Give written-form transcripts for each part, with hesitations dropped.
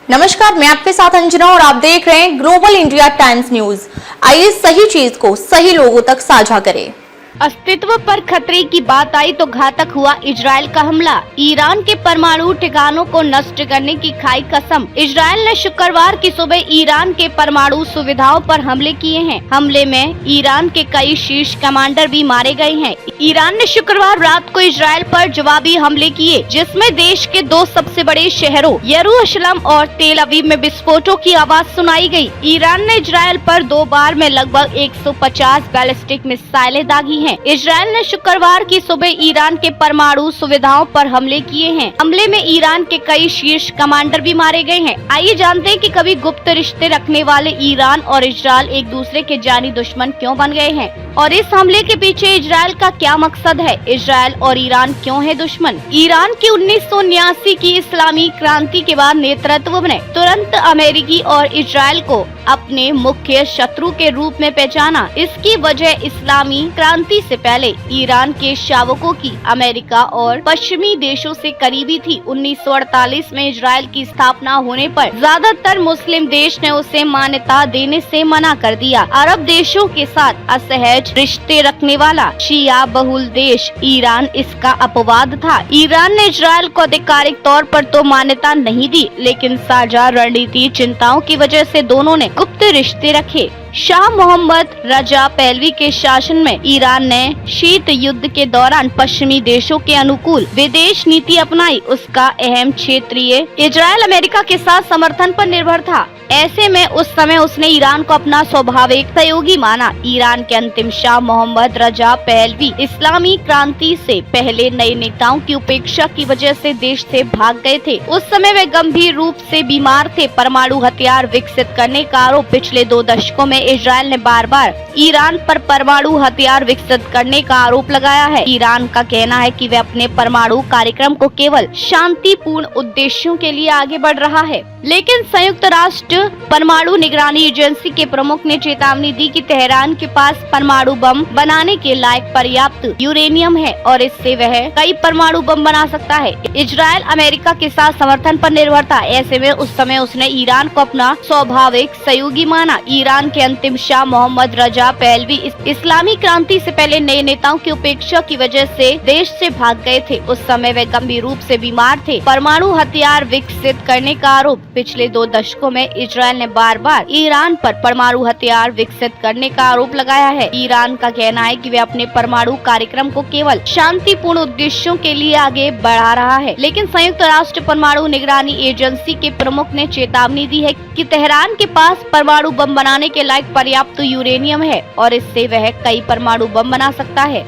नमस्कार, मैं आपके साथ अंजना और आप देख रहे हैं ग्लोबल इंडिया टाइम्स न्यूज। आइए सही चीज को सही लोगों तक साझा करें। अस्तित्व पर खतरे की बात आई तो घातक हुआ इजरायल का हमला। ईरान के परमाणु ठिकानों को नष्ट करने की खाई कसम। इजरायल ने शुक्रवार की सुबह ईरान के परमाणु सुविधाओं पर हमले किए हैं। हमले में ईरान के कई शीर्ष कमांडर भी मारे गए हैं। ईरान ने शुक्रवार रात को इजरायल पर जवाबी हमले किए, जिसमें देश के दो सबसे बड़े शहरों यरूशलेम और तेल अवीव में विस्फोटों की आवाज सुनाई गई। ईरान ने इजरायल पर 2 बार में लगभग 150 बैलिस्टिक मिसाइलें दागी हैं। इजरायल ने शुक्रवार की सुबह ईरान के परमाणु सुविधाओं पर हमले किए हैं। हमले में ईरान के कई शीर्ष कमांडर भी मारे गए हैं। आइए जानते हैं कि कभी गुप्त रिश्ते रखने वाले ईरान और इजरायल एक दूसरे के जानी दुश्मन क्यों बन गए हैं और इस हमले के पीछे इजरायल का क्या मकसद है। इजरायल और ईरान क्यों है दुश्मन। ईरान की 1979 की इस्लामी क्रांति के बाद नेतृत्व ने तुरंत अमेरिकी और इजरायल को अपने मुख्य शत्रु के रूप में पहचाना। इसकी वजह इस्लामी क्रांति से पहले ईरान के शावकों की अमेरिका और पश्चिमी देशों से करीबी थी। 1948 में इजरायल की स्थापना होने पर ज्यादातर मुस्लिम देश ने उसे मान्यता देने से मना कर दिया। अरब देशों के साथ असहज रिश्ते रखने वाला शिया बहुल देश ईरान इसका अपवाद था। ईरान ने इजरायल को आधिकारिक तौर पर तो मान्यता नहीं दी, लेकिन साझा रणनीति चिंताओं की वजह से दोनों ने गुप्त रिश्ते रखे। शाह मोहम्मद रजा पहलवी के शासन में ईरान ने शीत युद्ध के दौरान पश्चिमी देशों के अनुकूल विदेश नीति अपनाई। उसका अहम क्षेत्रीय इजरायल अमेरिका के साथ समर्थन पर निर्भर था। ऐसे में उस समय उसने ईरान को अपना स्वाभाविक सहयोगी माना। ईरान के अंतिम शाह मोहम्मद रजा पहलवी इस्लामी क्रांति से पहले नए नेताओं की उपेक्षा की वजह से देश से भाग गए थे। उस समय वे गंभीर रूप से बीमार थे। परमाणु हथियार विकसित करने का आरोप। पिछले 2 दशकों में इजरायल ने बार बार ईरान पर परमाणु हथियार विकसित करने का आरोप लगाया है। ईरान का कहना है कि वह अपने परमाणु कार्यक्रम को केवल शांतिपूर्ण उद्देश्यों के लिए आगे बढ़ रहा है, लेकिन संयुक्त राष्ट्र परमाणु निगरानी एजेंसी के प्रमुख ने चेतावनी दी कि तेहरान के पास परमाणु बम बनाने के लायक पर्याप्त यूरेनियम है और इससे वह कई परमाणु बम बना सकता है। इजरायल अमेरिका के साथ समर्थन पर निर्भर था। ऐसे में उस समय उसने ईरान को अपना स्वाभाविक सहयोगी माना। ईरान के अंतिम शाह मोहम्मद रजा पहलवी इस्लामी क्रांति से पहले नए नेताओं की उपेक्षा की वजह से देश से भाग गए थे। उस समय वे गंभीर रूप से बीमार थे। परमाणु हथियार विकसित करने का आरोप। पिछले 2 दशकों में इजरायल ने बार बार ईरान पर परमाणु हथियार विकसित करने का आरोप लगाया है। ईरान का कहना है कि वे अपने परमाणु कार्यक्रम को केवल शांतिपूर्ण उद्देश्यों के लिए आगे बढ़ा रहा है, लेकिन संयुक्त राष्ट्र परमाणु निगरानी एजेंसी के प्रमुख ने चेतावनी दी है कि तेहरान के पास परमाणु बम बनाने के लायक पर्याप्त यूरेनियम है और इससे वह कई परमाणु बम बना सकता है।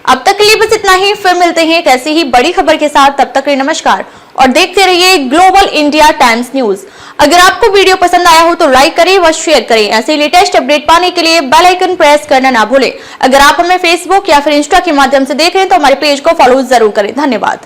अब तक के लिए बस इतना ही। फिर मिलते हैं एक ऐसी ही बड़ी खबर के साथ। तब तक के लिए नमस्कार और देखते रहिए ग्लोबल इंडिया टाइम्स न्यूज। अगर आपको वीडियो पसंद आया हो तो लाइक करें व शेयर करें। ऐसे लेटेस्ट अपडेट पाने के लिए बेल आइकन प्रेस करना ना भूलें। अगर आप हमें फेसबुक या फिर इंस्टा के माध्यम से देख रहे हैं तो हमारे पेज को फॉलो जरूर करें। धन्यवाद।